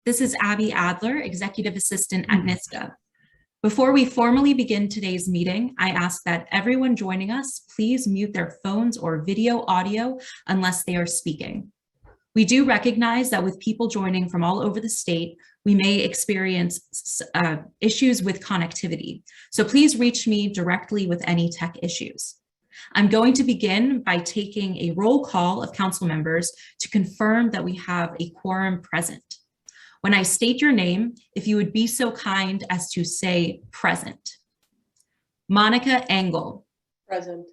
This is Abby Adler, Executive Assistant at NYSCA. Before we formally begin today's meeting, I ask that everyone joining us please mute their phones or video audio unless they are speaking. We do recognize that with people joining from all over the state, we may experience issues with connectivity. So please reach me directly with any tech issues. I'm going to begin by taking a roll call of council members to confirm that we have a quorum present. When I state your name, if you would be so kind as to say present. Monica Engel. Present.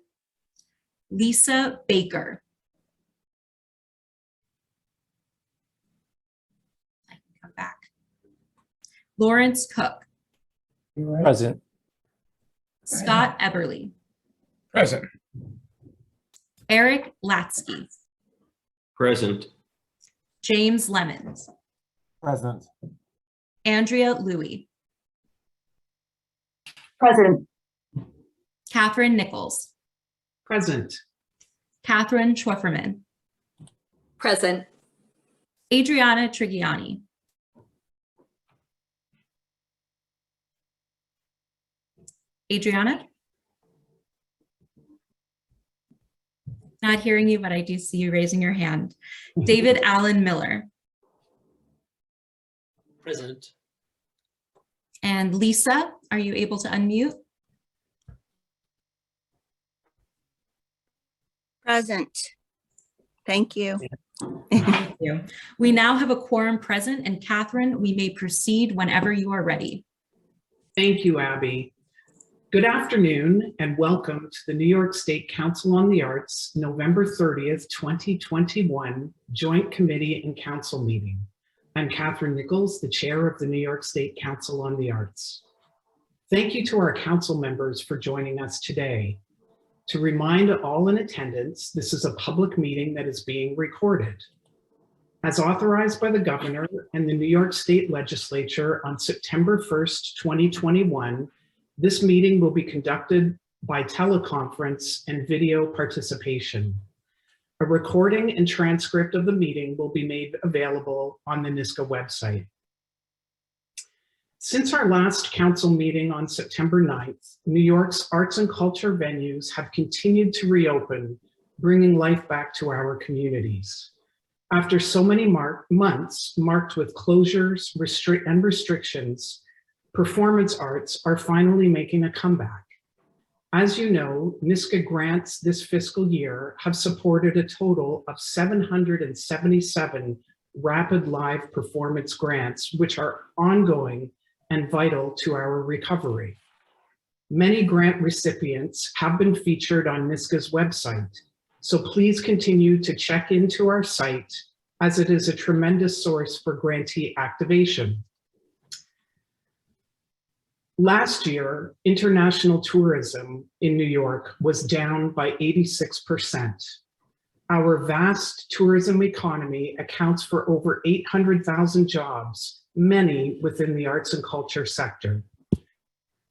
Lisa Baker. I can come back. Lawrence Cook. Present. Scott Eberly. Present. Eric Latsky. Present. James Lemons. Present. Andrea Louie. Present. Catherine Nichols. Present. Catherine Schwefferman. Present. Adriana Trigiani. Adriana? Not hearing you, but I do see you raising your hand. David Allen Miller. Present. And Lisa, are you able to unmute? Present. Thank you. Thank you. We now have a quorum present, and Catherine, we may proceed whenever you are ready. Thank you, Abby. Good afternoon and welcome to the New York State Council on the Arts, November 30th, 2021 Joint Committee and Council meeting. I'm Catherine Nichols, the chair of the New York State Council on the Arts. Thank you to our council members for joining us today. To remind all in attendance, this is a public meeting that is being recorded. As authorized by the governor and the New York State Legislature on September 1st, 2021, this meeting will be conducted by teleconference and video participation. A recording and transcript of the meeting will be made available on the NYSCA website. Since our last council meeting on September 9th, New York's arts and culture venues have continued to reopen, bringing life back to our communities. After so many months marked with closures and restrictions, performance arts are finally making a comeback. As you know, NYSCA grants this fiscal year have supported a total of 777 rapid live performance grants, which are ongoing and vital to our recovery. Many grant recipients have been featured on NYSCA's website, so please continue to check into our site as it is a tremendous source for grantee activation. Last year, international tourism in New York was down by 86%. Our vast tourism economy accounts for over 800,000 jobs, many within the arts and culture sector.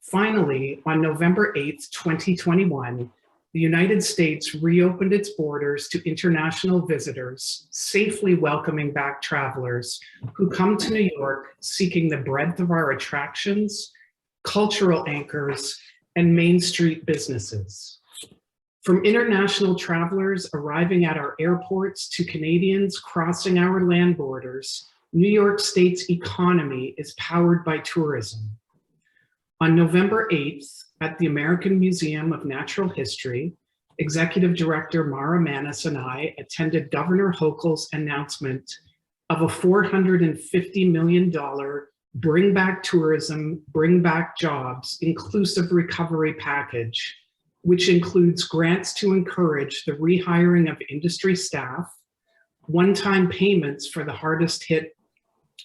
Finally, on November 8th, 2021, the United States reopened its borders to international visitors, safely welcoming back travelers who come to New York seeking the breadth of our attractions, cultural anchors, and Main Street businesses. From international travelers arriving at our airports to Canadians crossing our land borders, New York State's economy is powered by tourism. On November 8th, at the American Museum of Natural History, Executive Director Mara Manis and I attended Governor Hochul's announcement of a $450 million Bring Back Tourism, Bring Back Jobs inclusive recovery package, which includes grants to encourage the rehiring of industry staff, one-time payments for the hardest hit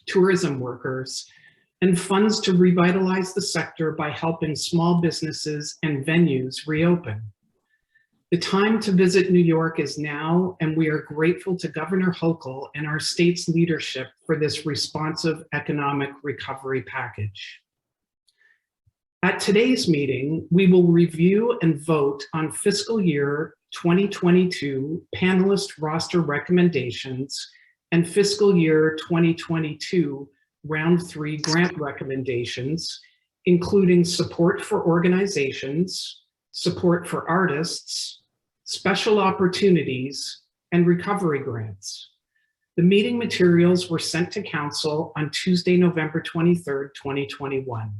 tourism workers, and funds to revitalize the sector by helping small businesses and venues reopen. The time to visit New York is now, and we are grateful to Governor Hochul and our state's leadership for this responsive economic recovery package. At today's meeting, we will review and vote on fiscal year 2022 panelist roster recommendations and fiscal year 2022 round 3 grant recommendations, including support for organizations, support for artists, special opportunities, and recovery grants. The meeting materials were sent to Council on Tuesday, November 23rd, 2021.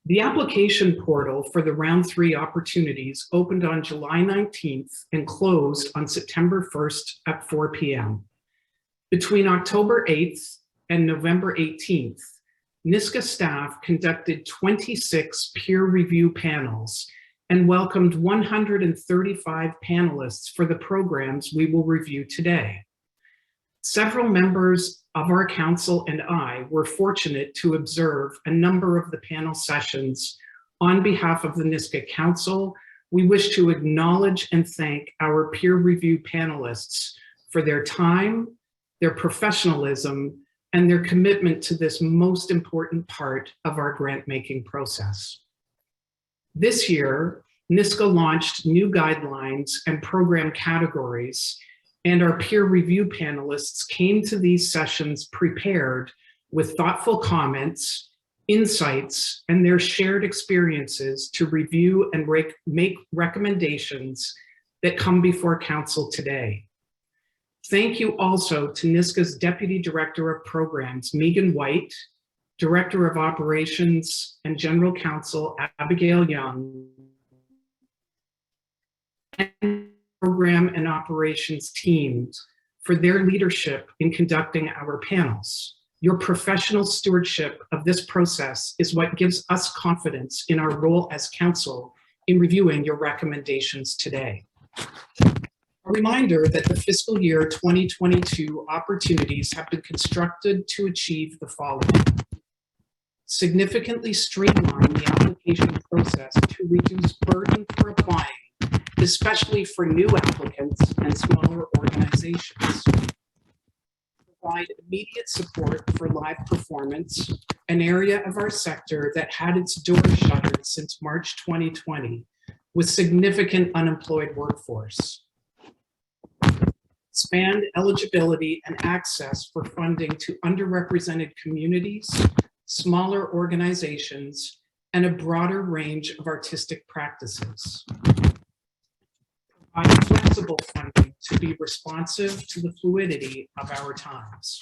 The application portal for the round 3 opportunities opened on July 19th and closed on September 1st at 4 p.m. Between October 8th and November 18th, NYSCA staff conducted 26 peer review panels and welcomed 135 panelists for the programs we will review today. Several members of our council and I were fortunate to observe a number of the panel sessions. On behalf of the NYSCA Council, we wish to acknowledge and thank our peer review panelists for their time, their professionalism, and their commitment to this most important part of our grant-making process. This year, NYSCA launched new guidelines and program categories, and our peer review panelists came to these sessions prepared with thoughtful comments, insights, and their shared experiences to review and make recommendations that come before Council today. Thank you also to NYSCA's Deputy Director of Programs, Megan White, Director of Operations and General Counsel, Abigail Young, and Program and Operations teams for their leadership in conducting our panels. Your professional stewardship of this process is what gives us confidence in our role as Council in reviewing your recommendations today. A reminder that the fiscal year 2022 opportunities have been constructed to achieve the following: significantly streamline the application process to reduce burden for applying, especially for new applicants and smaller organizations. Provide immediate support for live performance, an area of our sector that had its doors shuttered since March 2020, with significant unemployed workforce. Expand eligibility and access for funding to underrepresented communities, smaller organizations, and a broader range of artistic practices. Provide flexible funding to be responsive to the fluidity of our times.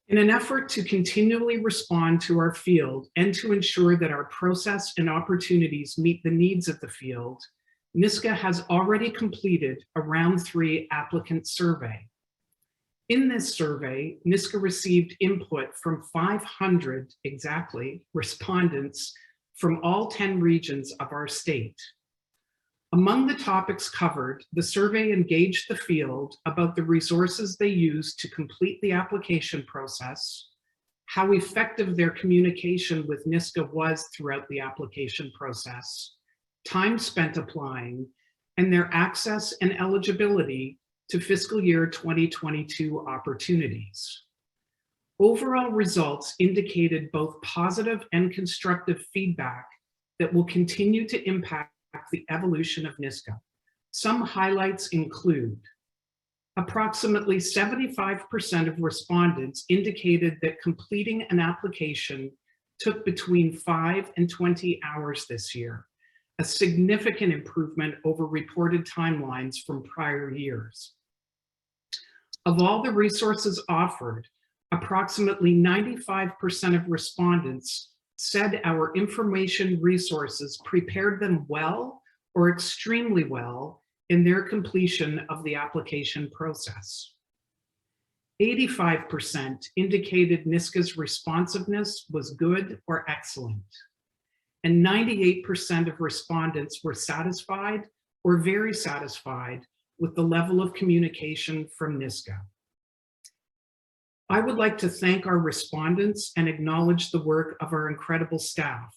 In an effort to continually respond to our field and to ensure that our process and opportunities meet the needs of the field, NYSCA has already completed a round 3 applicant survey. In this survey, NYSCA received input from 500 exactly respondents from all 10 regions of our state. Among the topics covered, the survey engaged the field about the resources they used to complete the application process, how effective their communication with NYSCA was throughout the application process, time spent applying, and their access and eligibility to fiscal year 2022 opportunities. Overall results indicated both positive and constructive feedback that will continue to impact the evolution of NYSCA. Some highlights include: approximately 75% of respondents indicated that completing an application took between 5 and 20 hours this year, a significant improvement over reported timelines from prior years. Of all the resources offered, approximately 95% of respondents said our information resources prepared them well or extremely well in their completion of the application process. 85% indicated NYSCA's responsiveness was good or excellent, and 98% of respondents were satisfied or very satisfied with the level of communication from NYSCA. I would like to thank our respondents and acknowledge the work of our incredible staff.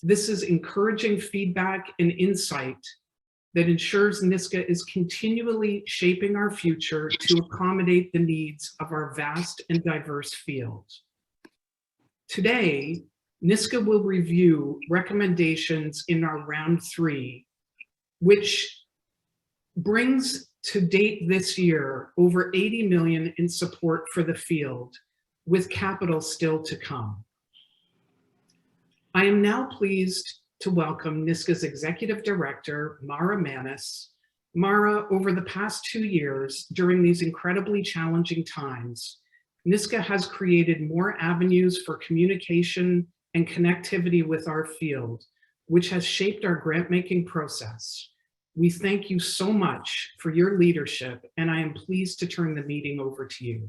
This is encouraging feedback and insight that ensures NYSCA is continually shaping our future to accommodate the needs of our vast and diverse field. Today, NYSCA will review recommendations in our round 3, which brings To date this year, over 80 million in support for the field, with capital still to come. I am now pleased to welcome NYSCA's Executive Director, Mara Manis. Mara, over the past 2 years, during these incredibly challenging times, NYSCA has created more avenues for communication and connectivity with our field, which has shaped our grant-making process. We thank you so much for your leadership, and I am pleased to turn the meeting over to you.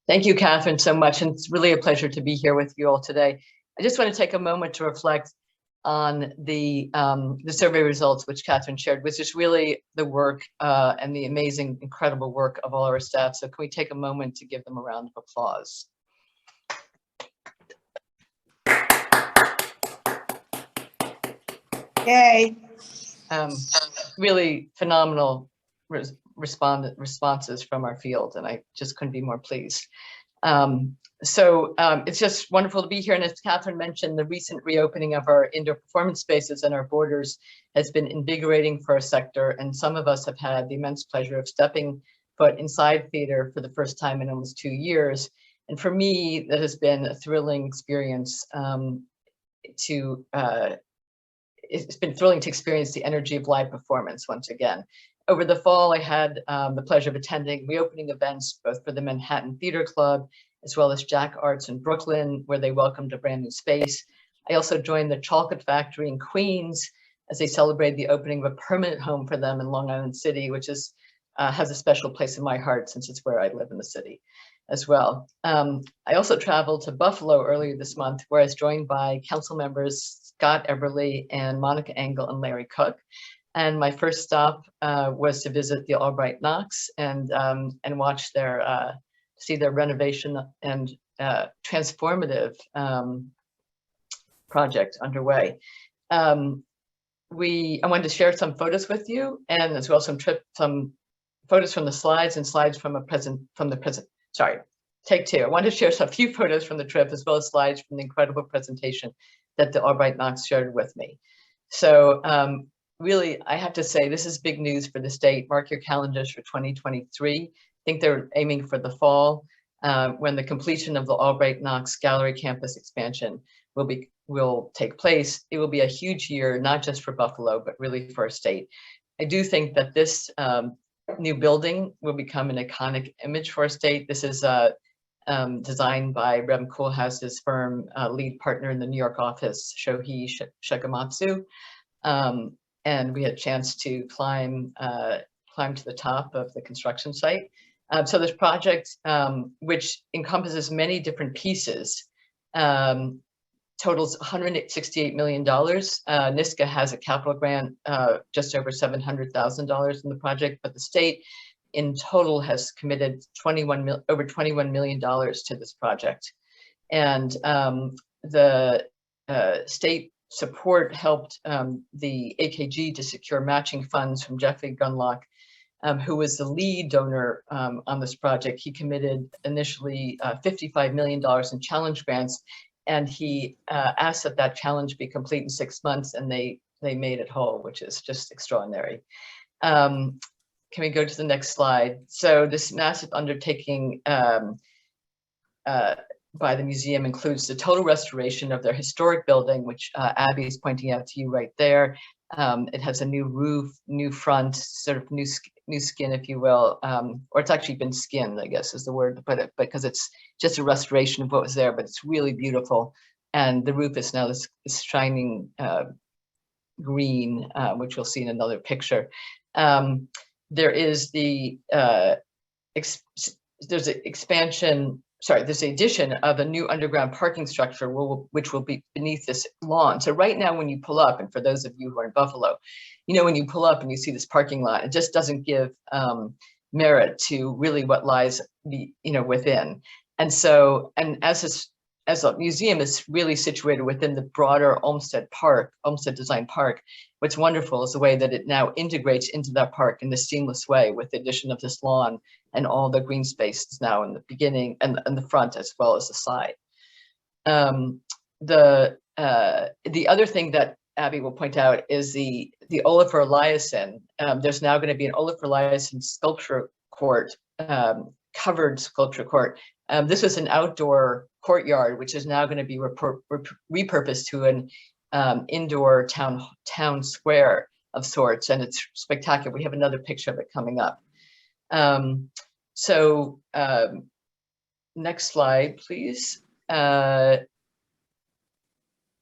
Thank you, Catherine, so much. And it's really a pleasure to be here with you all today. I just want to take a moment to reflect on the survey results, which Catherine shared, which is really the work and the amazing, incredible work of all our staff. So can we take a moment to give them a round of applause? Yay. Really phenomenal responses from our field, and I just couldn't be more pleased. It's just wonderful to be here. And as Catherine mentioned, the recent reopening of our indoor performance spaces and our borders has been invigorating for our sector. And some of us have had the immense pleasure of stepping foot inside theater for the first time in almost 2 years. And for me, that has been a thrilling experience it's been thrilling to experience the energy of live performance once again. Over the fall, I had the pleasure of attending reopening events, both for the Manhattan Theater Club, as well as Jack Arts in Brooklyn, where they welcomed a brand new space. I also joined the Chocolate Factory in Queens as they celebrated the opening of a permanent home for them in Long Island City, which is has a special place in my heart since it's where I live in the city as well. I also traveled to Buffalo earlier this month, where I was joined by council members Scott Eberly and Monica Engel and Larry Cook. And my first stop was to visit the Albright Knox and watch see their renovation and transformative project underway. I wanted to share some photos with you, and as well some photos from the slides and slides from take two. I wanted to share a few photos from the trip, as well as slides from the incredible presentation that the Albright Knox shared with me. So really, I have to say, this is big news for the state. Mark your calendars for 2023. I think they're aiming for the fall, when the completion of the Albright Knox Gallery campus expansion will take place. It will be a huge year, not just for Buffalo, but really for our state. I do think that this new building will become an iconic image for our state. This is designed by Rem Koolhaas's firm, lead partner in the New York office, Shohei Shigematsu. And we had a chance to climb to the top of the construction site. So this project, which encompasses many different pieces, totals $168 million. NYSCA has a capital grant just over $700,000 in the project, but the state in total has committed over $21 million to this project. And the state support helped the AKG to secure matching funds from Jeffrey Gunlock, who was the lead donor on this project. He committed initially $55 million in challenge grants, and he asked that challenge be complete in 6 months, and they made it whole, which is just extraordinary. Can we go to the next slide? So this massive undertaking by the museum includes the total restoration of their historic building, which Abby is pointing out to you right there. It has a new roof, new front, sort of new skin, if you will, or it's actually been skinned, I guess is the word to put it, because it's just a restoration of what was there, but it's really beautiful. And the roof is now this shining green, which you'll see in another picture. There is there's an expansion, there's the addition of a new underground parking structure which will be beneath this lawn. So right now when you pull up, and for those of you who are in Buffalo, you know, when you pull up and you see this parking lot, it just doesn't give merit to really what lies within. And so, and as a museum is really situated within the broader Olmsted Design Park, what's wonderful is the way that it now integrates into that park in this seamless way with the addition of this lawn and all the green spaces now in the beginning and the front as well as the side. The other thing that Abby will point out, is the Olafur Eliasson. There's now going to be an Olafur Eliasson sculpture court, covered sculpture court. This was an outdoor courtyard, which is now going to be repurposed to an indoor town square of sorts, and it's spectacular. We have another picture of it coming up. Next slide, please.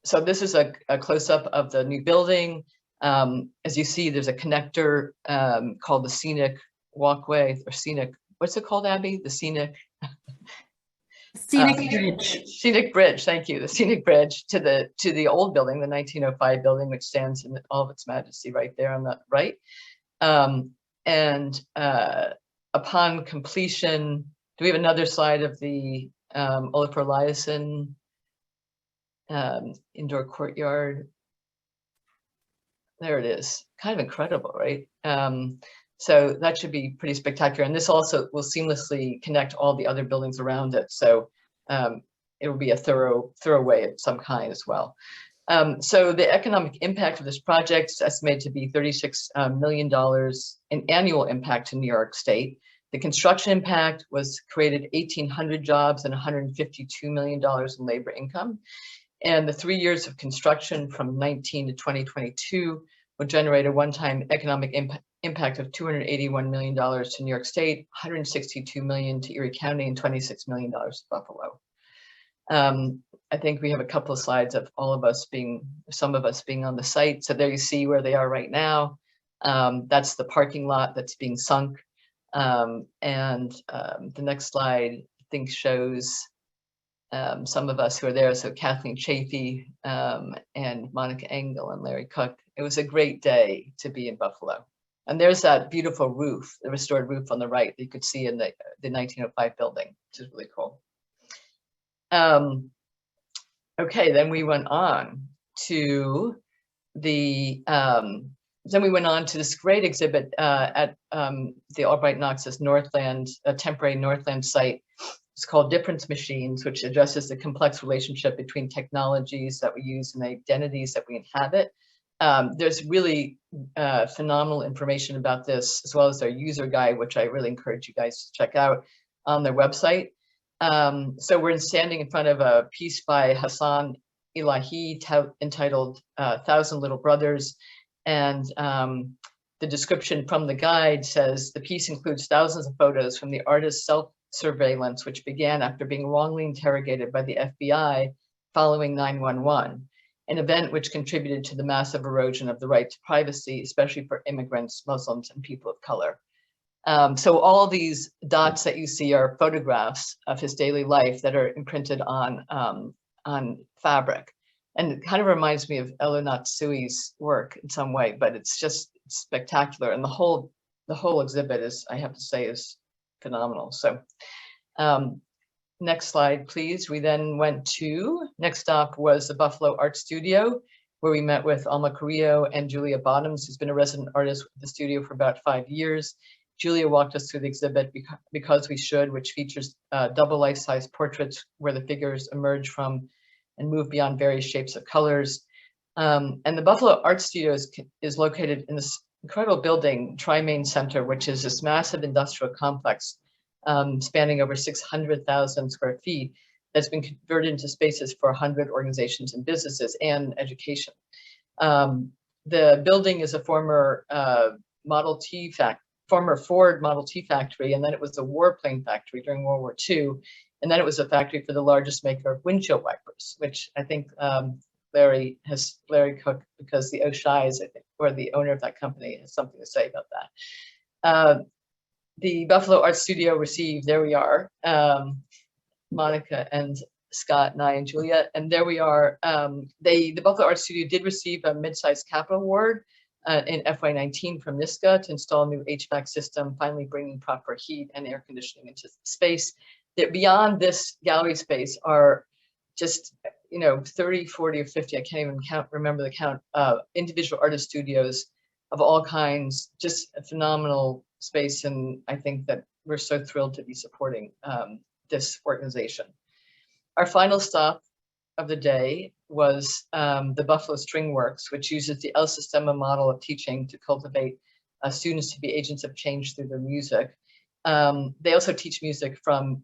So this is a close-up of the new building. As you see, there's a connector called the Scenic Walkway, or Scenic, what's it called, Abby? The Scenic? Scenic Bridge. Scenic Bridge, thank you. The Scenic Bridge to the old building, the 1905 building, which stands in all of its majesty right there on the right. Upon completion, do we have another slide of the Olafur Eliasson indoor courtyard? There it is. Kind of incredible, right? So that should be pretty spectacular. And this also will seamlessly connect all the other buildings around it. So it will be a thorough way of some kind as well. So the economic impact of this project is estimated to be $36 million in annual impact to New York State. The construction impact was created 1,800 jobs and $152 million in labor income. And the 3 years of construction from 19 to 2022 will generate a one-time economic impact of $281 million to New York State, $162 million to Erie County, and $26 million to Buffalo. I think we have a couple of slides of some of us being on the site. So there you see where they are right now. That's the parking lot that's being sunk. The next slide, I think, shows some of us who are there. So Kathleen Chafee and Monica Engel and Larry Cook. It was a great day to be in Buffalo. And there's that beautiful roof, the restored roof on the right that you could see in the 1905 building, which is really cool. Okay, then we went on to this great exhibit at the Albright Knox's Northland, temporary Northland site. It's called Difference Machines, which addresses the complex relationship between technologies that we use and the identities that we inhabit. There's really phenomenal information about this, as well as their user guide, which I really encourage you guys to check out on their website. So we're standing in front of a piece by Hassan Elahi entitled 1,000 Little Brothers. And the description from the guide says, the piece includes thousands of photos from the artist's self-surveillance, which began after being wrongly interrogated by the FBI following 9/11, an event which contributed to the massive erosion of the right to privacy, especially for immigrants, Muslims, and people of color. So all these dots that you see are photographs of his daily life that are imprinted on fabric. And it kind of reminds me of Elo Natsui's work in some way, but it's just spectacular. And the whole exhibit is, I have to say, is phenomenal. So next slide, please. We then went to, next stop was the Buffalo Art Studio, where we met with Alma Carrillo and Julia Bottoms, who's been a resident artist with the studio for about 5 years. Julia walked us through the exhibit Because We Should, which features double life-size portraits where the figures emerge from and move beyond various shapes of colors. And the Buffalo Art Studio is located in this incredible building, Tri-Main Center, which is this massive industrial complex spanning over 600,000 square feet that's been converted into spaces for 100 organizations and businesses and education. The building is a former former Ford Model T factory, and then it was a warplane factory during World War II. And then it was a factory for the largest maker of windshield wipers, which I think Larry Cook, because the O'Shea's, I think, or the owner of that company, has something to say about that. The Buffalo Art Studio received, there we are, Monica and Scott and I and Julia, and there we are. The Buffalo Art Studio did receive a mid-sized capital award in FY19 from NYSCA to install a new HVAC system, finally bringing proper heat and air conditioning into the space. That beyond this gallery space are just 30, 40, or 50, I can't even remember the count, individual artist studios of all kinds, just a phenomenal space. And I think that we're so thrilled to be supporting this organization. Our final stop of the day was the Buffalo String Works, which uses the El Sistema model of teaching to cultivate students to be agents of change through their music. They also teach music from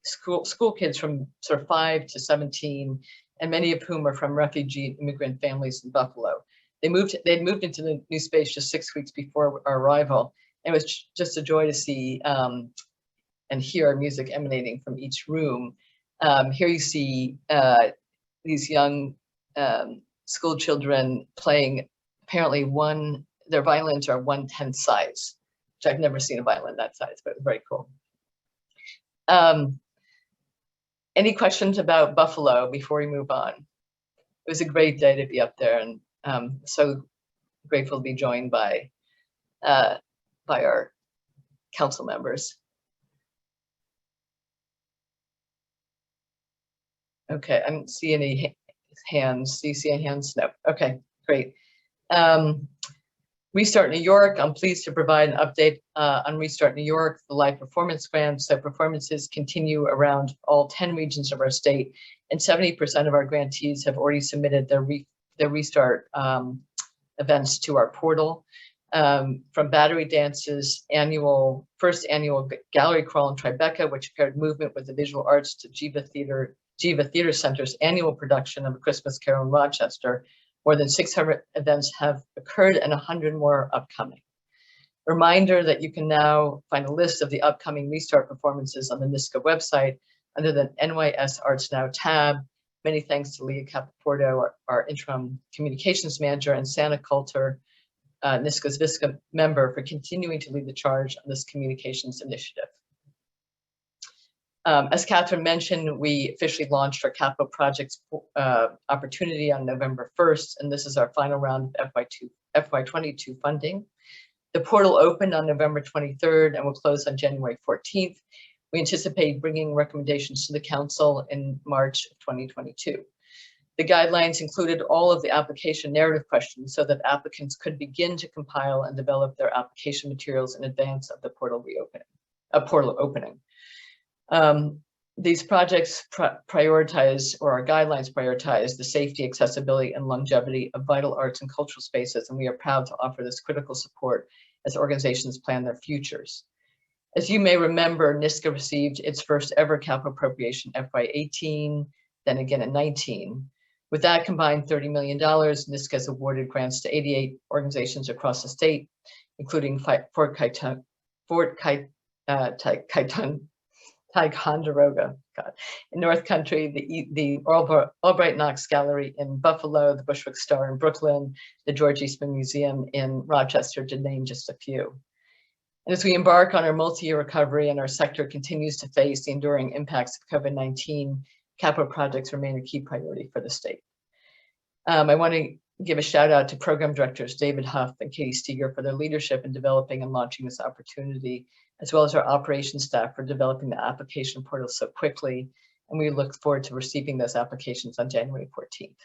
school kids from sort of 5 to 17, and many of whom are from refugee immigrant families in Buffalo. They'd moved into the new space just 6 weeks before our arrival. And it was just a joy to see and hear music emanating from each room. Here you see these young school children playing apparently their violins are 1/10 size, which I've never seen a violin that size, but it was very cool. Any questions about Buffalo before we move on? It was a great day to be up there, and so grateful to be joined by our council members. Okay, I don't see any hands. Do you see any hands? No. Okay, great. Restart New York. I'm pleased to provide an update on Restart New York, the live performance grant. So performances continue around all 10 regions of our state, and 70% of our grantees have already submitted their Restart events to our portal. From Battery Dance's first annual gallery crawl in Tribeca, which paired movement with the visual arts, to Jiva Theater Center's annual production of A Christmas Carol in Rochester. More than 600 events have occurred and 100 more are upcoming. Reminder that you can now find a list of the upcoming Restart performances on the Niska website under the NYS Arts Now tab. Many thanks to Leah Capoporto, our interim communications manager, and Santa Coulter, Niska's VISCA member, for continuing to lead the charge on this communications initiative. As Catherine mentioned, we officially launched our capital projects opportunity on November 1st, and this is our final round of FY22 funding. The portal opened on November 23rd and will close on January 14th. We anticipate bringing recommendations to the council in March of 2022. The guidelines included all of the application narrative questions so that applicants could begin to compile and develop their application materials in advance of the portal opening. These projects prioritize, or our guidelines prioritize, the safety, accessibility, and longevity of vital arts and cultural spaces, and we are proud to offer this critical support as organizations plan their futures. As you may remember, NYSCA received its first ever capital appropriation FY18, then again in 19. With that combined $30 million, NYSCA has awarded grants to 88 organizations across the state, including Ticonderoga, in North Country, the Albright Knox Gallery in Buffalo, the Bushwick Star in Brooklyn, the George Eastman Museum in Rochester, to name just a few. And as we embark on our multi-year recovery and our sector continues to face the enduring impacts of COVID-19, capital projects remain a key priority for the state. I want to give a shout out to program directors David Huff and Katie Steger for their leadership in developing and launching this opportunity, as well as our operations staff for developing the application portal so quickly. And we look forward to receiving those applications on January 14th.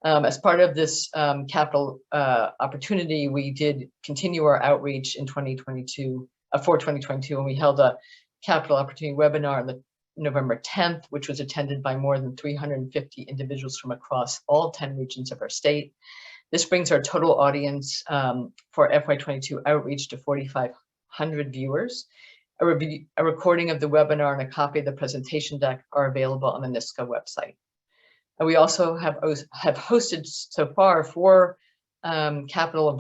As part of this capital opportunity, we did continue our outreach in 2022, for 2022, and we held a capital opportunity webinar on the November 10th, which was attended by more than 350 individuals from across all 10 regions of our state. This brings our total audience for FY22 outreach to 4,500 viewers. A recording of the webinar and a copy of the presentation deck are available on the NYSCA website. And we also have hosted so far 4 capital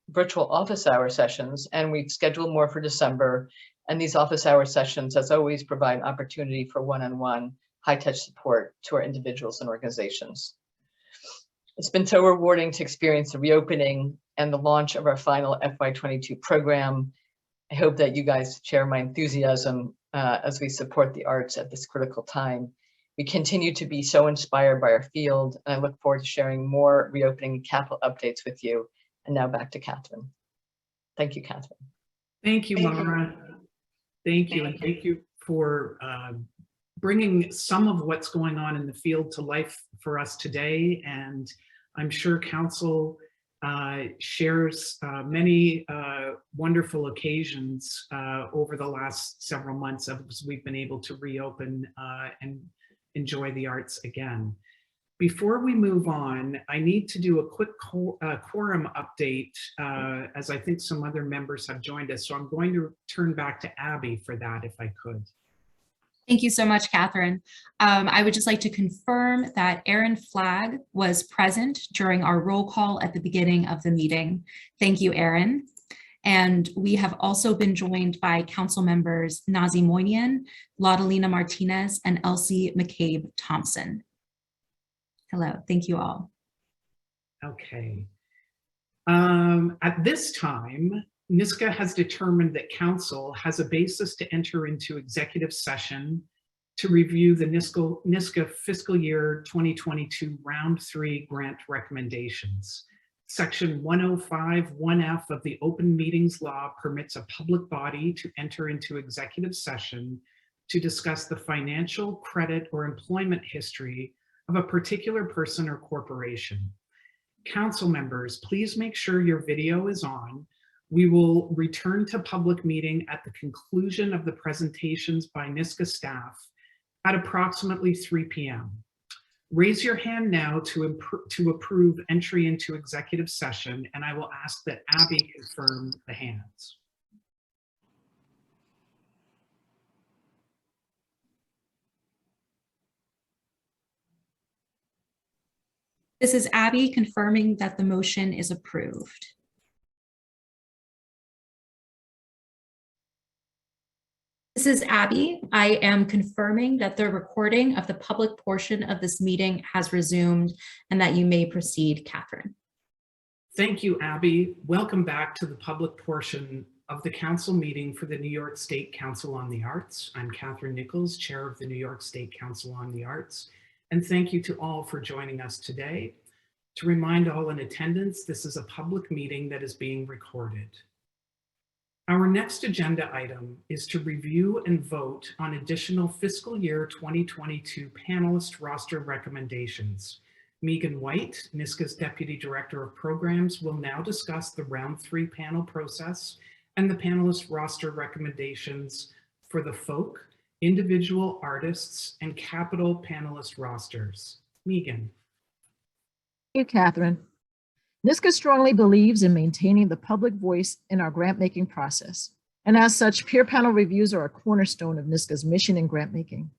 virtual office hour sessions, and we've scheduled more for December. And these office hour sessions, as always, provide an opportunity for one-on-one high-touch support to our individuals and organizations. It's been so rewarding to experience the reopening and the launch of our final FY22 program. I hope that you guys share my enthusiasm as we support the arts at this critical time. We continue to be so inspired by our field, and I look forward to sharing more reopening capital updates with you. And now back to Catherine. Thank you, Catherine. Thank you, Mara. Thank you, and thank you for bringing some of what's going on in the field to life for us today. And I'm sure Council shares many wonderful occasions over the last several months as we've been able to reopen and enjoy the arts again. Before we move on, I need to do a quick quorum update as I think some other members have joined us. So I'm going to turn back to Abby for that if I could. Thank you so much, Catherine. I would just like to confirm that Aaron Flagg was present during our roll call at the beginning of the meeting. Thank you, Aaron. And we have also been joined by council members Nazi Moynihan, Laudelina Martinez, and Elsie McCabe Thompson. Hello, thank you all. Okay. At this time, NYSCA has determined that council has a basis to enter into executive session to review the NYSCA fiscal year 2022 round 3 grant recommendations. Section 105(1)(f) of the Open Meetings Law permits a public body to enter into executive session to discuss the financial, credit, or employment history of a particular person or corporation. Council members, please make sure your video is on. We will return to public meeting at the conclusion of the presentations by NYSCA staff at approximately 3 p.m. Raise your hand now to approve entry into executive session, and I will ask that Abby confirm the hands. This is Abby confirming that the motion is approved. This is Abby. I am confirming that the recording of the public portion of this meeting has resumed and that you may proceed, Catherine. Thank you, Abby. Welcome back to the public portion of the council meeting for the New York State Council on the Arts. I'm Catherine Nichols, chair of the New York State Council on the Arts. And thank you to all for joining us today. To remind all in attendance, this is a public meeting that is being recorded. Our next agenda item is to review and vote on additional fiscal year 2022 panelist roster recommendations. Megan White, NYSCA's Deputy Director of Programs, will now discuss the round 3 panel process and the panelist roster recommendations for the folk, individual artists, and capital panelist rosters. Megan. Thank you, Catherine. NYSCA strongly believes in maintaining the public voice in our grant-making process. And as such, peer panel reviews are a cornerstone of NYSCA's mission in grant-making.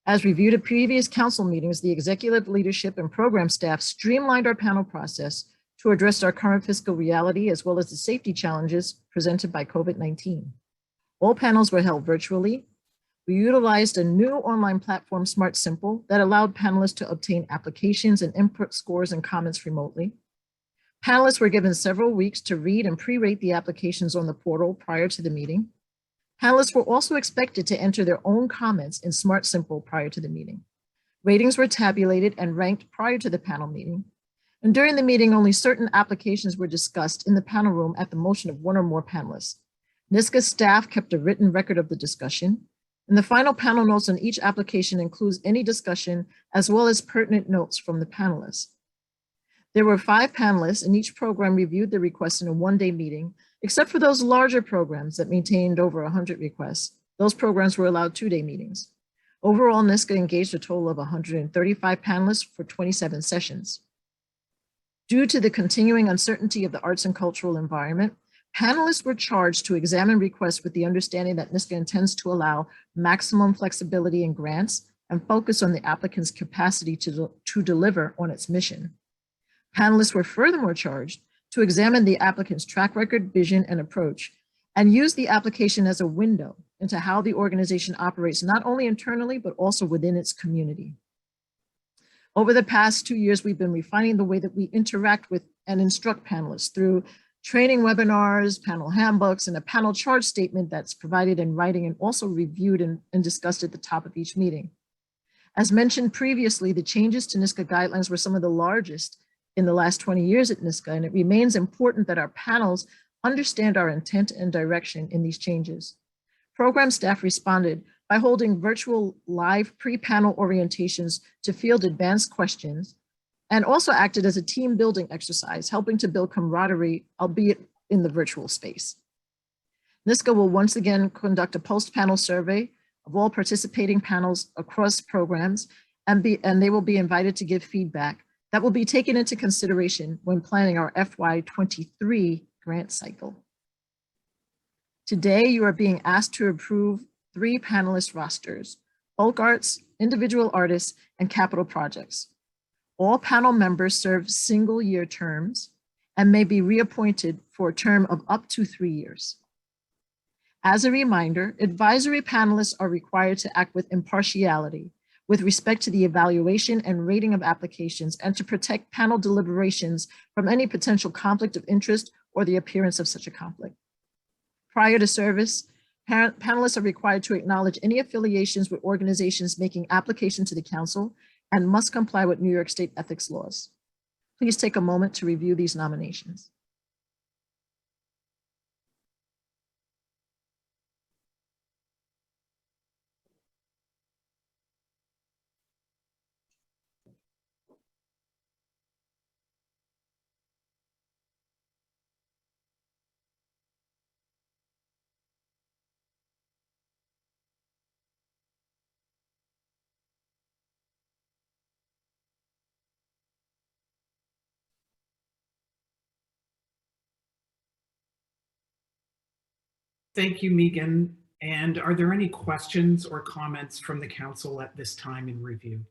As reviewed at previous council meetings, the executive leadership and program staff streamlined our panel process to address our current fiscal reality, as well as the safety challenges presented by COVID-19. All panels were held virtually. We utilized a new online platform, Smart Simple, that allowed panelists to obtain applications and input scores and comments remotely. Panelists were given several weeks to read and pre-rate the applications on the portal prior to the meeting. Panelists were also expected to enter their own comments in Smart Simple prior to the meeting. Ratings were tabulated and ranked prior to the panel meeting. And during the meeting, only certain applications were discussed in the panel room at the motion of one or more panelists. NYSCA staff kept a written record of the discussion, and the final panel notes on each application includes any discussion as well as pertinent notes from the panelists. There were 5 panelists, and each program reviewed the requests in a one-day meeting, except for those larger programs that maintained over 100 requests. Those programs were allowed 2-day meetings. Overall, NYSCA engaged a total of 135 panelists for 27 sessions. Due to the continuing uncertainty of the arts and cultural environment, panelists were charged to examine requests with the understanding that NYSCA intends to allow maximum flexibility in grants and focus on the applicant's capacity to deliver on its mission. Panelists were furthermore charged to examine the applicant's track record, vision, and approach, and use the application as a window into how the organization operates, not only internally, but also within its community. Over the past 2 years, we've been refining the way that we interact with and instruct panelists through training webinars, panel handbooks, and a panel charge statement that's provided in writing and also reviewed and discussed at the top of each meeting. As mentioned previously, the changes to NYSCA guidelines were some of the largest in the last 20 years at NYSCA, and it remains important that our panels understand our intent and direction in these changes. Program staff responded by holding virtual live pre-panel orientations to field advanced questions, and also acted as a team building exercise, helping to build camaraderie, albeit in the virtual space. NYSCA will once again conduct a post-panel survey of all participating panels across programs, and they will be invited to give feedback that will be taken into consideration when planning our FY23 grant cycle. Today, you are being asked to approve 3 panelist rosters: bulk arts, individual artists, and capital projects. All panel members serve single-year terms and may be reappointed for a term of up to 3 years. As a reminder, advisory panelists are required to act with impartiality with respect to the evaluation and rating of applications and to protect panel deliberations from any potential conflict of interest or the appearance of such a conflict. Prior to service, panelists are required to acknowledge any affiliations with organizations making application to the council and must comply with New York State ethics laws. Please take a moment to review these nominations. Thank you, Megan. And are there any questions or comments from the council at this time in review?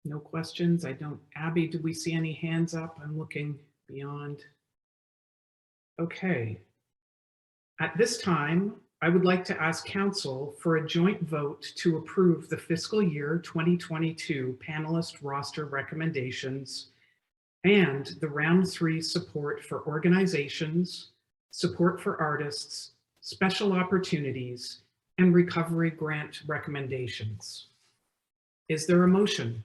No questions? I don't. Abby, do we see any hands up? I'm looking beyond. Okay. At this time, I would like to ask council for a joint vote to approve the fiscal year 2022 panelist roster recommendations and the round 3 support for organizations, support for artists, special opportunities, and recovery grant recommendations. Is there a motion?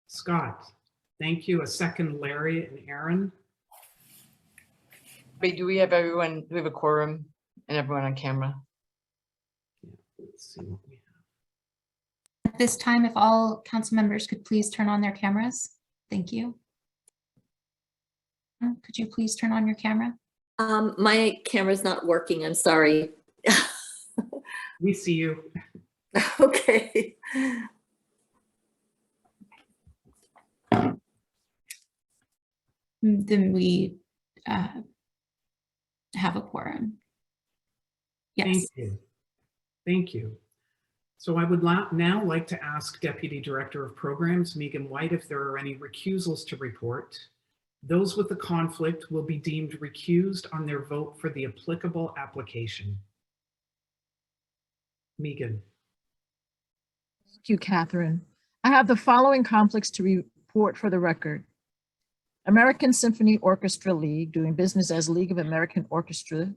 Scott, thank you. A second, Larry and Aaron. Wait, do we have everyone, do we have a quorum and everyone on camera? Yeah, let's see what we At this time, if all council members could please turn on their cameras. Thank you. Could you please turn on your camera? My camera's not working. I'm sorry. have. We see you. Okay. Then we have a quorum. Yes. Thank you. Thank you. So I would now like to ask Deputy Director of Programs, Megan White, if there are any recusals to report. Those with the conflict will be deemed recused on their vote for the applicable application. Megan. Thank you, Catherine. I have the following conflicts to report for the record. American Symphony Orchestra League, doing business as League of American Orchestra,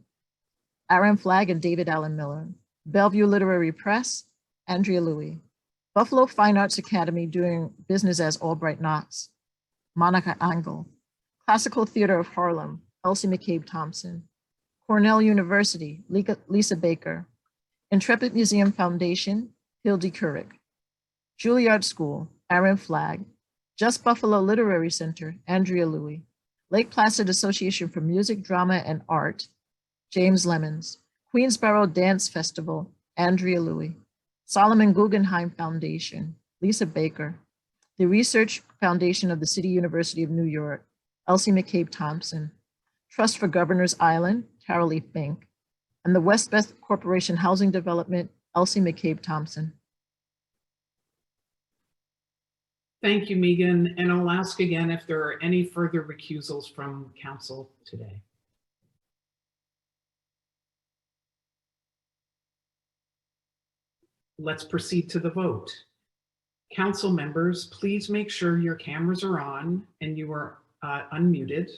Aaron Flagg and David Allen Miller. Bellevue Literary Press, Andrea Louie. Buffalo Fine Arts Academy, doing business as Albright Knox, Monica Angle. Classical Theater of Harlem, Elsie McCabe Thompson. Cornell University, Lisa Baker. Intrepid Museum Foundation, Hildy Couric. Juilliard School, Aaron Flagg. Just Buffalo Literary Center, Andrea Louie. Lake Placid Association for Music, Drama, and Art, James Lemons. Queensborough Dance Festival, Andrea Louie. Solomon Guggenheim Foundation, Lisa Baker. The Research Foundation of the City University of New York, Elsie McCabe Thompson. Trust for Governor's Island, Carol E. Fink. And the Westbeth Corporation Housing Development, Elsie McCabe Thompson. Thank you, Megan. And I'll ask again if there are any further recusals from council today. Let's proceed to the vote. Council members, please make sure your cameras are on and you are unmuted.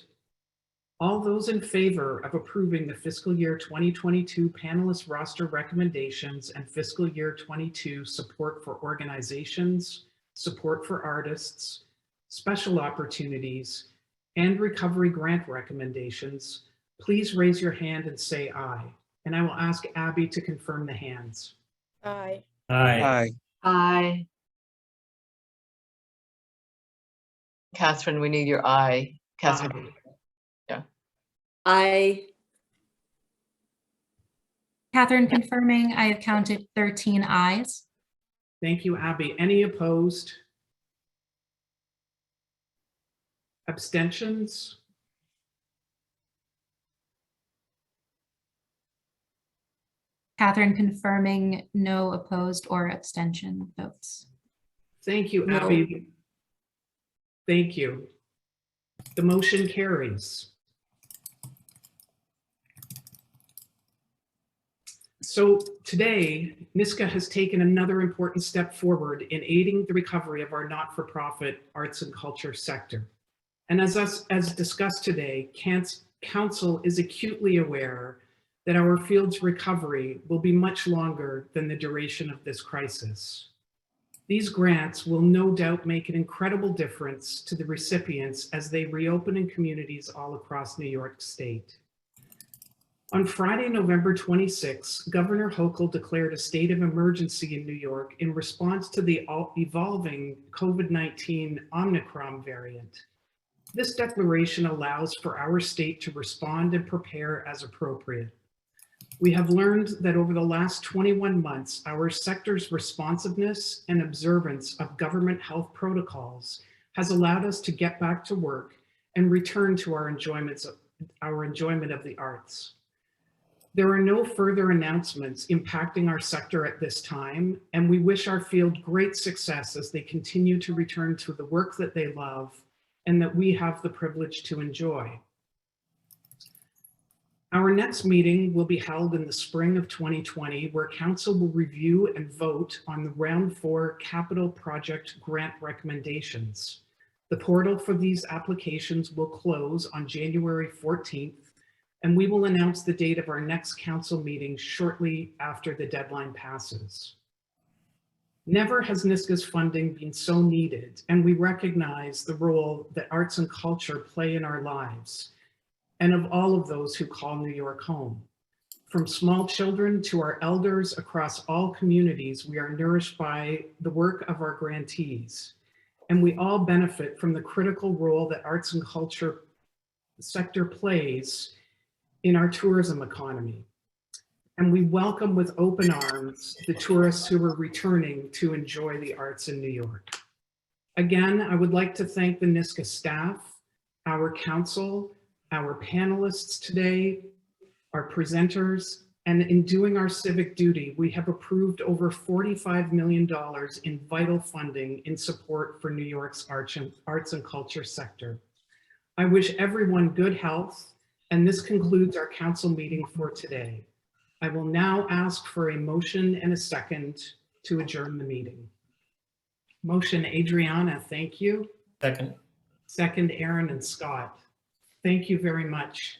All those in favor of approving the fiscal year 2022 panelist roster recommendations and fiscal year 22 support for organizations, support for artists, special opportunities, and recovery grant recommendations, please raise your hand and say aye. And I will ask Abby to confirm the hands. Aye. Aye. Aye. Catherine, we need your eye. Catherine, I, Catherine confirming, I have counted 13 ayes. Thank you, Abby. Any opposed? Abstentions? Catherine confirming, no opposed or abstention votes. Thank you, No. Abby. Thank you. The motion carries. So today, NYSCA has taken another important step forward in aiding the recovery of our not-for-profit arts and culture sector. And as discussed today, Council is acutely aware that our field's recovery will be much longer than the duration of this crisis. These grants will no doubt make an incredible difference to the recipients as they reopen in communities all across New York State. On Friday, November 26, Governor Hochul declared a state of emergency in New York in response to the evolving COVID-19 Omicron variant. This declaration allows for our state to respond and prepare as appropriate. We have learned that over the last 21 months, our sector's responsiveness and observance of government health protocols has allowed us to get back to work and return to our enjoyment of the arts. There are no further announcements impacting our sector at this time, and we wish our field great success as they continue to return to the work that they love and that we have the privilege to enjoy. Our next meeting will be held in the spring of 2020, where Council will review and vote on the Round 4 capital project grant recommendations. The portal for these applications will close on January 14th, and we will announce the date of our next Council meeting shortly after the deadline passes. Never has NYSCA's funding been so needed, and we recognize the role that arts and culture play in our lives, and of all of those who call New York home. From small children to our elders across all communities, we are nourished by the work of our grantees, and we all benefit from the critical role that arts and culture sector plays in our tourism economy. And we welcome with open arms the tourists who are returning to enjoy the arts in New York. Again, I would like to thank the NYSCA staff, our council, our panelists today, our presenters, and in doing our civic duty, we have approved over $45 million in vital funding in support for New York's arts and culture sector. I wish everyone good health, and this concludes our council meeting for today. I will now ask for a motion and a second to adjourn the meeting. Motion, Adriana, thank you. Second. Second, Aaron and Scott. Thank you very much.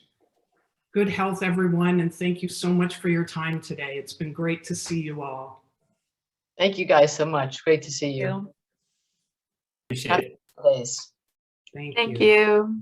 Good health, everyone, and thank you so much for your time today. It's been great to see you all. thank you guys so much. Great to see you. Appreciate Happy it. holidays. Thank Thank you. you.